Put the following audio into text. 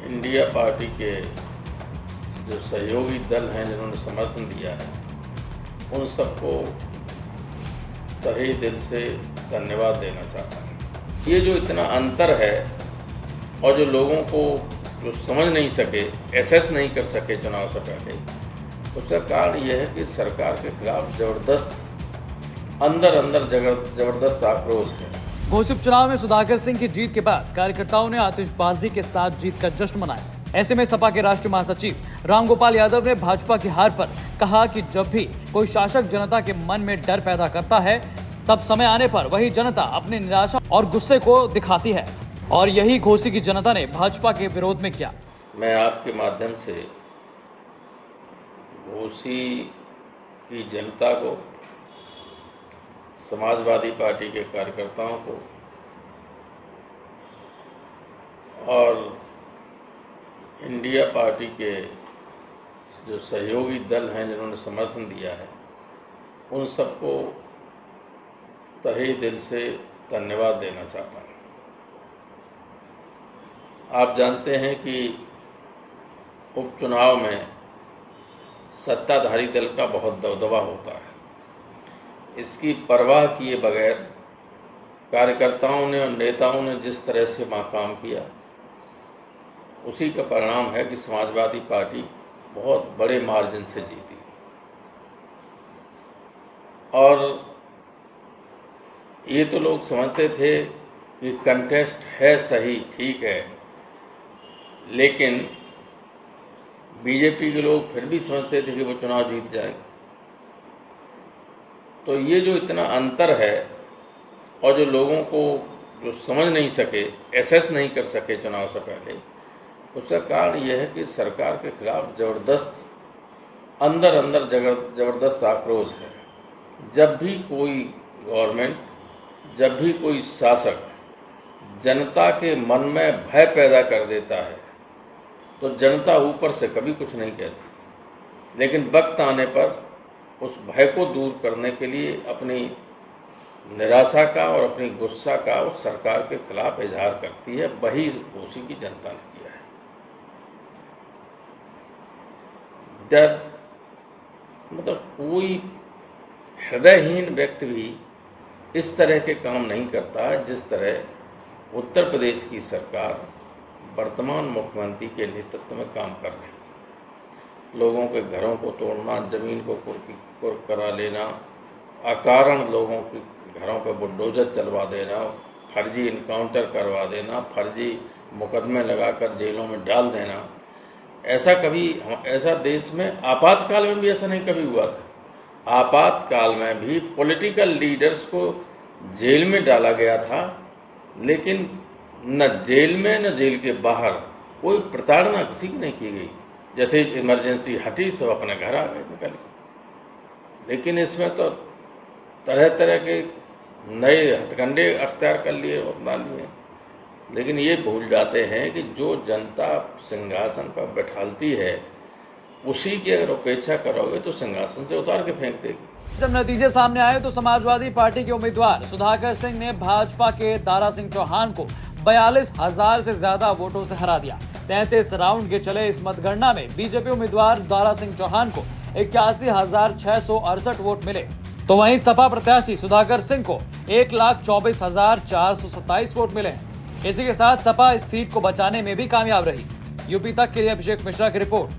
India party के जो सहयोगी दल हैं जिन्होंने समर्थन दिया है, उन सबको तहे दिल से धन्यवाद देना चाहता हूँ। ये जो इतना अंतर है और जो लोगों को जो समझ नहीं सके, एसेस नहीं कर सके चुनाव से पहले, उसका कारण यह है कि सरकार के खिलाफ अंदर जबरदस्त आक्रोश है। घोसी उपचुनाव में सुधाकर सिंह की जीत के बाद कार्यकर्ताओं ने आतिशबाजी के साथ जीत का जश्न मनाया। ऐसे में सपा के राष्ट्रीय महासचिव रामगोपाल यादव ने भाजपा की हार पर कहा कि जब भी कोई शासक जनता के मन में डर पैदा करता है, तब समय आने पर वही जनता अपनी निराशा और गुस्से को दिखाती है, और यही घोसी की जनता ने भाजपा के विरोध में किया। मैं आपके माध्यम से घोसी की जनता को, समाजवादी पार्टी के कार्यकर्ताओं को और इंडिया पार्टी के जो सहयोगी दल हैं जिन्होंने समर्थन दिया है, उन सबको तहे दिल से धन्यवाद देना चाहता हूँ। आप जानते हैं कि उपचुनाव में सत्ताधारी दल का बहुत दबदबा होता है। इसकी परवाह किए बगैर कार्यकर्ताओं ने और नेताओं ने जिस तरह से वहाँ काम किया, उसी का परिणाम है कि समाजवादी पार्टी बहुत बड़े मार्जिन से जीती। और ये तो लोग समझते थे कि कंटेस्ट है, सही, ठीक है, लेकिन बीजेपी के लोग फिर भी समझते थे कि वो चुनाव जीत जाएगा। तो ये जो इतना अंतर है और जो लोगों को जो समझ नहीं सके, एसेस नहीं कर सके चुनाव से पहले, उसका कारण यह है कि सरकार के खिलाफ जबरदस्त आक्रोश है। जब भी कोई गवर्नमेंट, जब भी कोई शासक जनता के मन में भय पैदा कर देता है, तो जनता ऊपर से कभी कुछ नहीं कहती, लेकिन वक्त आने पर उस भय को दूर करने के लिए अपनी निराशा का और अपनी गुस्सा का उस सरकार के खिलाफ इजहार करती है। वही घोसी की जनता ने किया है। डर मतलब कोई हृदयहीन व्यक्ति भी इस तरह के काम नहीं करता है जिस तरह उत्तर प्रदेश की सरकार वर्तमान मुख्यमंत्री के नेतृत्व में काम कर रही है। लोगों के घरों को तोड़ना, जमीन को कुर्क करा लेना, अकारण लोगों के घरों पर बुलडोजर चलवा देना, फर्जी इनकाउंटर करवा देना, फर्जी मुकदमे लगाकर जेलों में डाल देना, ऐसा देश में आपातकाल में भी ऐसा नहीं कभी हुआ था। आपातकाल में भी पॉलिटिकल लीडर्स को जेल में डाला गया था, लेकिन न जेल में न जेल के बाहर कोई प्रताड़ना किसी की नहीं की गई। जैसे इमरजेंसी हटी, सब अपने घर आ गए निकल के। लेकिन इसमें तो तरह तरह के नए हथकंडे अख्तियार कर लिए, अपना लिए, लेकिन ये भूल जाते हैं कि जो जनता सिंहासन पर बैठालती है, उसी की अगर उपेक्षा करोगे तो सिंहासन से उतार के फेंक देगी। जब नतीजे सामने आए तो समाजवादी पार्टी के उम्मीदवार सुधाकर सिंह ने भाजपा के दारा सिंह चौहान को 42,000 से ज्यादा वोटों से हरा दिया। 33 राउंड के चले इस मतगणना में बीजेपी उम्मीदवार दारा सिंह चौहान को 81,668 वोट मिले, तो वहीं सपा प्रत्याशी सुधाकर सिंह को 1,24,427 वोट मिले। इसी के साथ सपा इस सीट को बचाने में भी कामयाब रही। यूपी तक के लिए अभिषेक मिश्रा की रिपोर्ट।